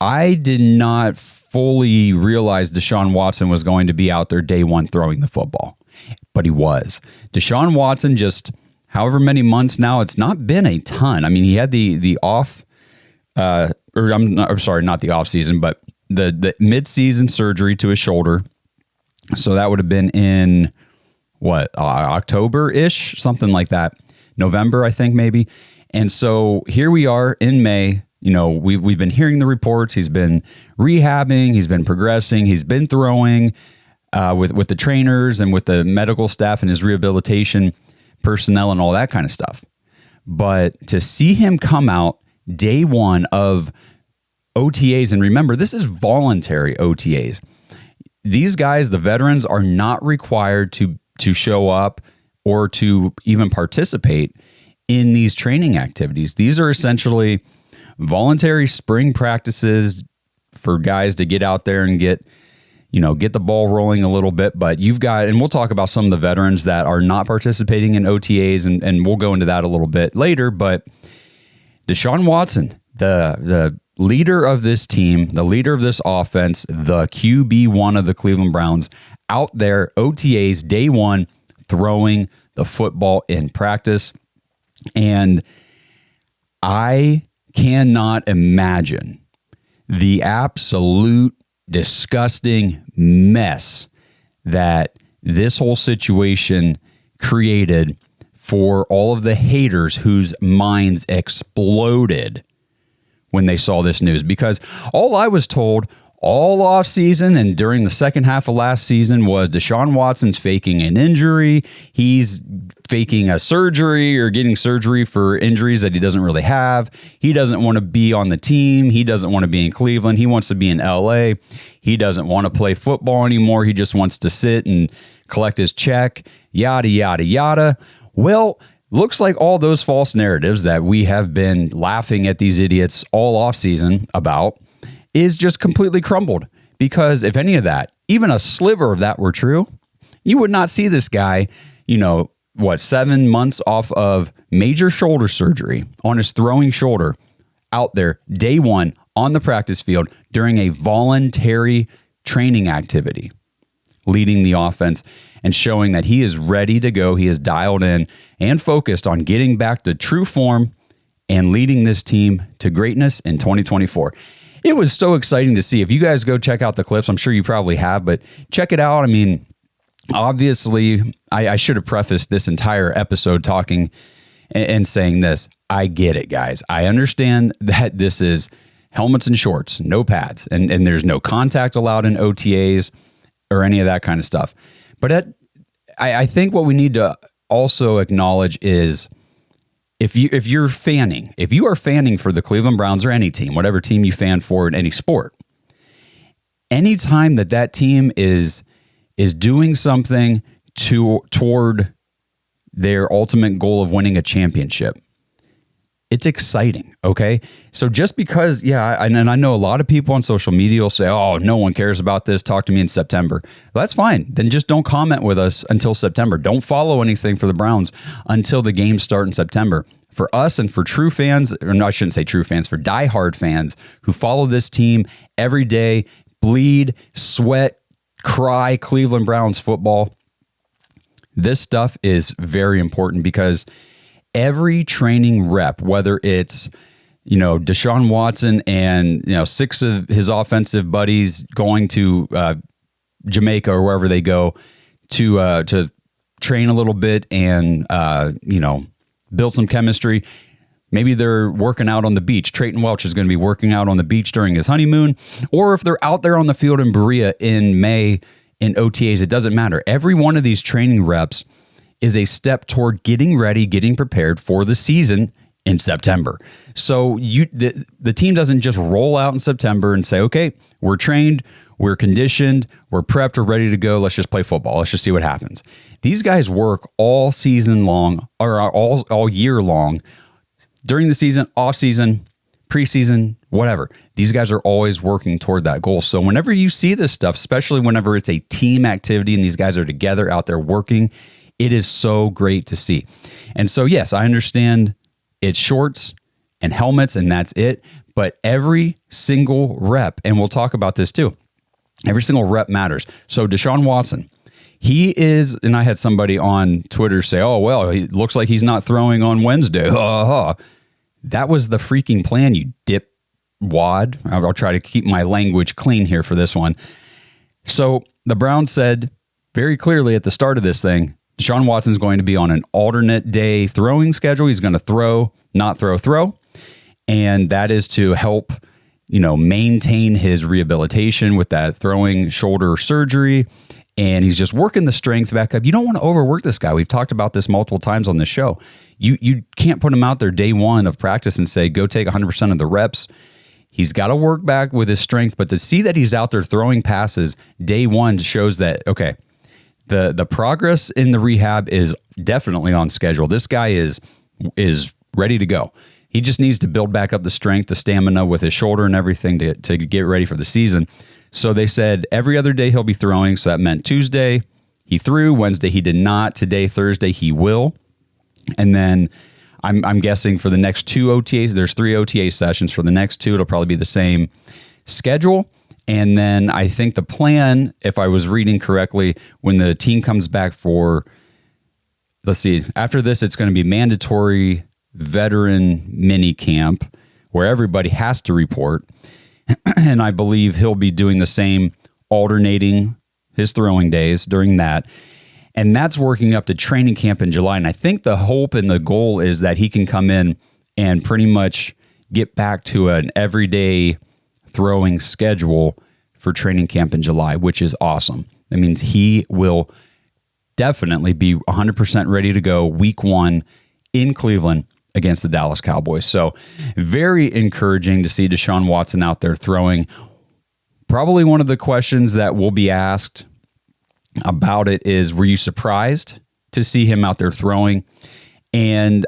I did not fully realize Deshaun Watson was going to be out there day one throwing the football, but he was. Deshaun Watson, just however many months now, it's not been a ton. I mean, he had the off, not the off season, but the mid-season surgery to his shoulder. So that would have been in October-ish, something like that. November, I think, maybe. And so here we are in May. You know, we've been hearing the reports. He's been rehabbing. He's been progressing. He's been throwing with the trainers and with the medical staff and his rehabilitation personnel and all that kind of stuff. But to see him come out day one of OTAs, and remember, this is voluntary OTAs. These guys, the veterans, are not required to show up or to even participate in these training activities. These are essentially voluntary spring practices for guys to get out there and get the ball rolling a little bit. But you've got, and we'll talk about some of the veterans that are not participating in OTAs, and we'll go into that a little bit later. But Deshaun Watson, the leader of this team, the leader of this offense, the QB1 of the Cleveland Browns, out there, OTAs, day one, throwing the football in practice. And I cannot imagine the absolute disgusting mess that this whole situation created for all of the haters whose minds exploded when they saw this news. Because all I was told all off season and during the second half of last season was Deshaun Watson's faking an injury. He's faking a surgery or getting surgery for injuries that he doesn't really have. He doesn't want to be on the team. He doesn't want to be in Cleveland. He wants to be in LA. He doesn't want to play football anymore. He just wants to sit and collect his check, yada, yada, yada. Well, looks like all those false narratives that we have been laughing at these idiots all offseason about is just completely crumbled. Because if any of that, even a sliver of that were true, you would not see this guy, 7 months off of major shoulder surgery on his throwing shoulder out there day one on the practice field during a voluntary training activity, leading the offense and showing that he is ready to go. He is dialed in and focused on getting back to true form and leading this team to greatness in 2024. It was so exciting to see. If you guys go check out the clips, I'm sure you probably have, but check it out. I mean, obviously, I should have prefaced this entire episode talking and saying this. I get it, guys. I understand that this is helmets and shorts, no pads, and there's no contact allowed in OTAs or any of that kind of stuff. But I think what we need to also acknowledge is if you are fanning for the Cleveland Browns or any team, whatever team you fan for in any sport, anytime that team is doing something toward their ultimate goal of winning a championship, it's exciting, okay? So just because, and I know a lot of people on social media will say, oh, no one cares about this, talk to me in September. Well, that's fine. Then just don't comment with us until September. Don't follow anything for the Browns until the games start in September. For us and for true fans, or no, I shouldn't say true fans, for diehard fans who follow this team every day, bleed, sweat, cry Cleveland Browns football, this stuff is very important because every training rep, whether it's, Deshaun Watson and, 6 of his offensive buddies going to Jamaica or wherever they go to train a little bit and, build some chemistry. Maybe they're working out on the beach. Trayton Welch is going to be working out on the beach during his honeymoon. Or if they're out there on the field in Berea in May in OTAs, it doesn't matter. Every one of these training reps is a step toward getting ready, getting prepared for the season in September. So the team doesn't just roll out in September and say, okay, we're trained, we're conditioned, we're prepped, we're ready to go. Let's just play football. Let's just see what happens. These guys work all season long or all year long during the season, off season, preseason, whatever. These guys are always working toward that goal. So whenever you see this stuff, especially whenever it's a team activity and these guys are together out there working, it is so great to see. And so, yes, I understand it's shorts and helmets and that's it. but every single rep, and we'll talk about this too, every single rep matters. So Deshaun Watson, he is, and I had somebody on Twitter say, oh, well, he looks like he's not throwing on Wednesday. That was the freaking plan, you dip wad. I'll try to keep my language clean here for this one. So the Browns said very clearly at the start of this thing, Deshaun Watson's going to be on an alternate day throwing schedule. He's going to throw, not throw. And that is to help, maintain his rehabilitation with that throwing shoulder surgery. And he's just working the strength back up. You don't want to overwork this guy. We've talked about this multiple times on this show. You can't put him out there day one of practice and say, go take 100% of the reps. He's got to work back with his strength. But to see that he's out there throwing passes day one shows that, okay, the progress in the rehab is definitely on schedule. This guy is ready to go. He just needs to build back up the strength, the stamina with his shoulder and everything to get ready for the season. So they said every other day he'll be throwing. So that meant Tuesday he threw, Wednesday he did not, today, Thursday he will. And then I'm guessing for the next 2 OTAs, there's 3 OTA sessions. For the next 2, it'll probably be the same schedule. And then I think the plan, if I was reading correctly, when the team comes back for, let's see, after this, it's going to be mandatory veteran mini camp where everybody has to report. And I believe he'll be doing the same, alternating his throwing days during that. And that's working up to training camp in July. And I think the hope and the goal is that he can come in and pretty much get back to an everyday throwing schedule for training camp in July, which is awesome. That means he will definitely be 100% ready to go week 1 in Cleveland against the Dallas Cowboys. So very encouraging to see Deshaun Watson out there throwing. Probably one of the questions that will be asked about it is, were you surprised to see him out there throwing? And,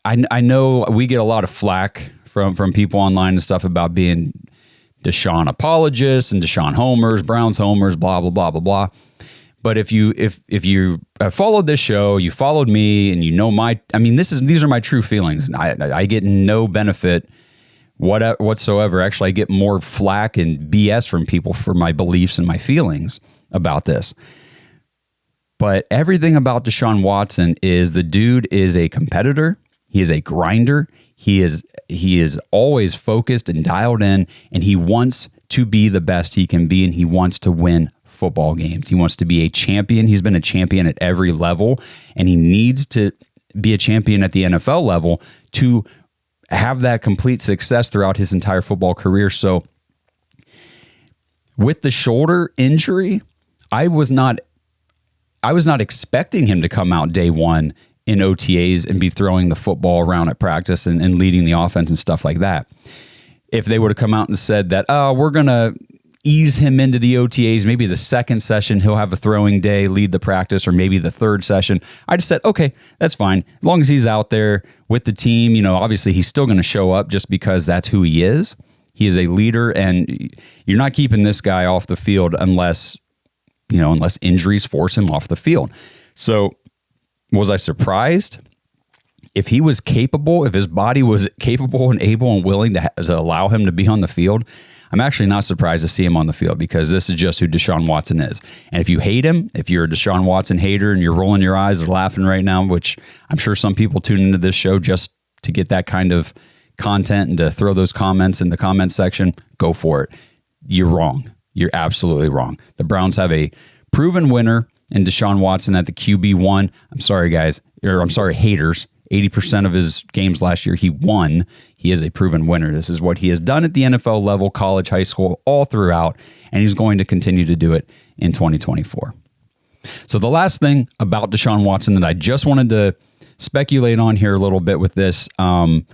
I know we get a lot of flack from people online and stuff about being Deshaun apologists and Deshaun homers, Browns homers, blah, blah, blah, blah, blah. But if you have followed this show, you followed me, and these are my true feelings. I get no benefit whatsoever. Actually, I get more flack and BS from people for my beliefs and my feelings about this. But everything about Deshaun Watson is the dude is a competitor. He is a grinder. He is always focused and dialed in, and he wants to be the best he can be, and he wants to win football games. He wants to be a champion. He's been a champion at every level, and he needs to be a champion at the NFL level to have that complete success throughout his entire football career. So with the shoulder injury, I was not expecting him to come out day one in OTAs and be throwing the football around at practice and leading the offense and stuff like that. If they would have come out and said that, we're going to ease him into the OTAs, maybe the second session he'll have a throwing day, lead the practice, or maybe the third session, I just said, okay, that's fine. As long as he's out there with the team, obviously he's still going to show up just because that's who he is. He is a leader, and you're not keeping this guy off the field unless injuries force him off the field. So was I surprised? If he was capable, if his body was capable and able and willing to allow him to be on the field, I'm actually not surprised to see him on the field, because this is just who Deshaun Watson is. And if you hate him, if you're a Deshaun Watson hater and you're rolling your eyes or laughing right now, which I'm sure some people tune into this show just to get that kind of content and to throw those comments in the comment section, go for it. You're wrong. You're absolutely wrong. The Browns have a proven winner in Deshaun Watson at the QB1. I'm sorry, guys. I'm sorry, haters. 80% of his games last year, he won. He is a proven winner. This is what he has done at the NFL level, college, high school, all throughout, and he's going to continue to do it in 2024. So the last thing about Deshaun Watson that I just wanted to speculate on here a little bit with this, him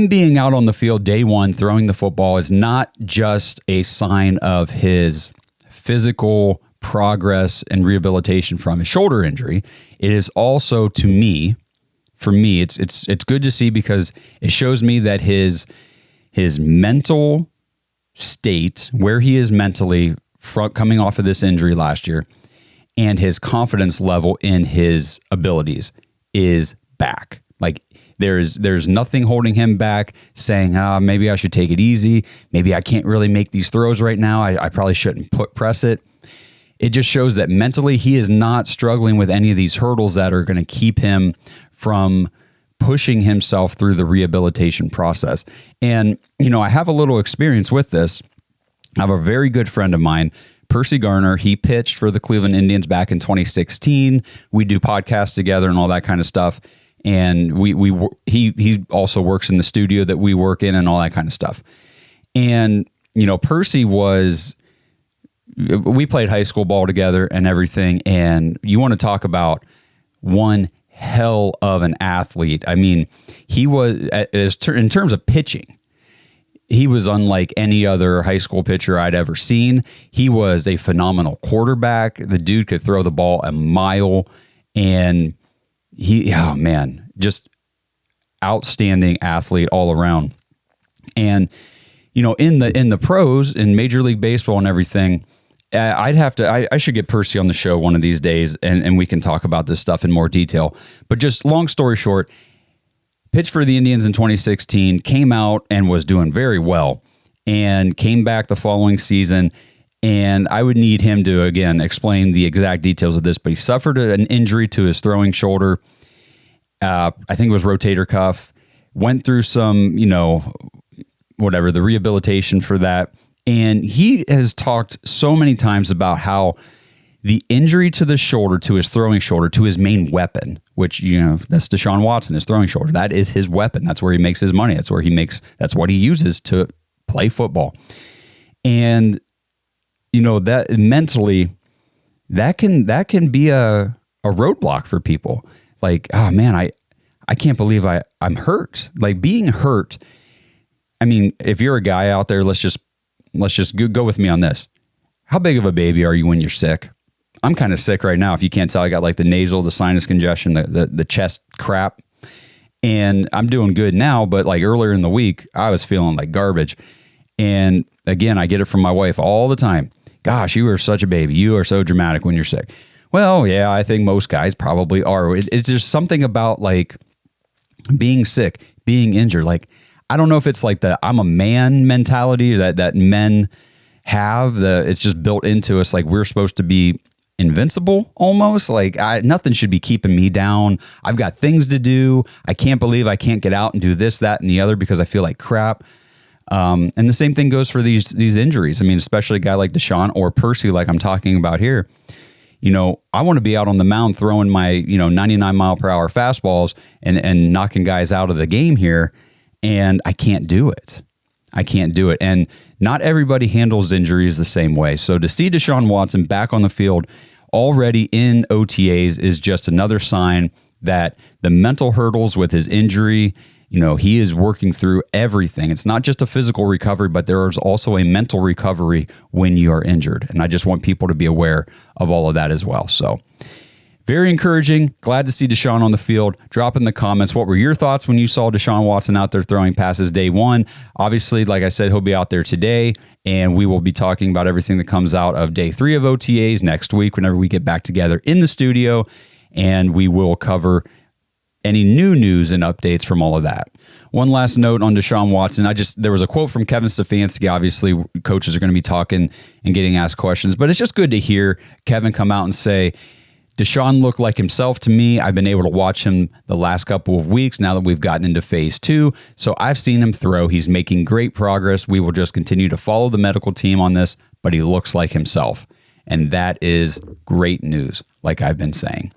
being out on the field day one, throwing the football, is not just a sign of his physical progress and rehabilitation from his shoulder injury. It is also, for me, it's good to see, because it shows me that his mental state, where he is mentally coming off of this injury last year, and his confidence level in his abilities is back. Like, There's nothing holding him back, saying, maybe I should take it easy. Maybe I can't really make these throws right now. I probably shouldn't press it. It just shows that mentally he is not struggling with any of these hurdles that are going to keep him from pushing himself through the rehabilitation process. And, I have a little experience with this. I have a very good friend of mine, Percy Garner. He pitched for the Cleveland Indians back in 2016. We do podcasts together and all that kind of stuff. And he also works in the studio that we work in and all that kind of stuff. And, Percy we played high school ball together and everything. And you want to talk about one hell of an athlete. I mean, he was, in terms of pitching, he was unlike any other high school pitcher I'd ever seen. He was a phenomenal quarterback. The dude could throw the ball a mile, and just outstanding athlete all around. And, in the pros, in Major League Baseball and everything, I should get Percy on the show one of these days, and we can talk about this stuff in more detail. But just long story short, pitched for the Indians in 2016, came out and was doing very well, and came back the following season. And I would need him to, again, explain the exact details of this, but he suffered an injury to his throwing shoulder. I think it was rotator cuff. Went through some, the rehabilitation for that. And he has talked so many times about how the injury to the shoulder, to his throwing shoulder, to his main weapon, which, that's Deshaun Watson, his throwing shoulder. That is his weapon. That's where he makes his money. That's what he uses to play football. And, that mentally, that can be a roadblock for people. Like, oh man, I can't believe I'm hurt. Like, being hurt. I mean, if you're a guy out there, let's just go with me on this. How big of a baby are you when you're sick? I'm kind of sick right now. If you can't tell, I got like the nasal, the sinus congestion, the chest crap, and I'm doing good now. But like earlier in the week, I was feeling like garbage. And again, I get it from my wife all the time. Gosh, you are such a baby. You are so dramatic when you're sick. Well, yeah, I think most guys probably are. It's just something about like being sick, being injured. Like, I don't know if it's like the I'm a man mentality that men have. It's just built into us. Like, we're supposed to be invincible almost. Like, nothing should be keeping me down. I've got things to do. I can't believe I can't get out and do this, that, and the other because I feel like crap. And the same thing goes for these injuries. I mean, especially a guy like Deshaun or Percy, like I'm talking about here. I want to be out on the mound throwing my 99 mile per hour fastballs and knocking guys out of the game here. And I can't do it. And not everybody handles injuries the same way. So to see Deshaun Watson back on the field already in OTAs is just another sign that the mental hurdles with his injury, he is working through everything. It's not just a physical recovery, but there is also a mental recovery when you are injured. And I just want people to be aware of all of that as well. So very encouraging. Glad to see Deshaun on the field. Drop in the comments. What were your thoughts when you saw Deshaun Watson out there throwing passes day one? Obviously, like I said, he'll be out there today, and we will be talking about everything that comes out of day 3 of OTAs next week whenever we get back together in the studio, and we will cover any new news and updates from all of that. One last note on Deshaun Watson. There was a quote from Kevin Stefanski. Obviously, coaches are going to be talking and getting asked questions, but it's just good to hear Kevin come out and say, Deshaun looked like himself to me. I've been able to watch him the last couple of weeks now that we've gotten into phase 2. So I've seen him throw. He's making great progress. We will just continue to follow the medical team on this, but he looks like himself. And that is great news, like I've been saying.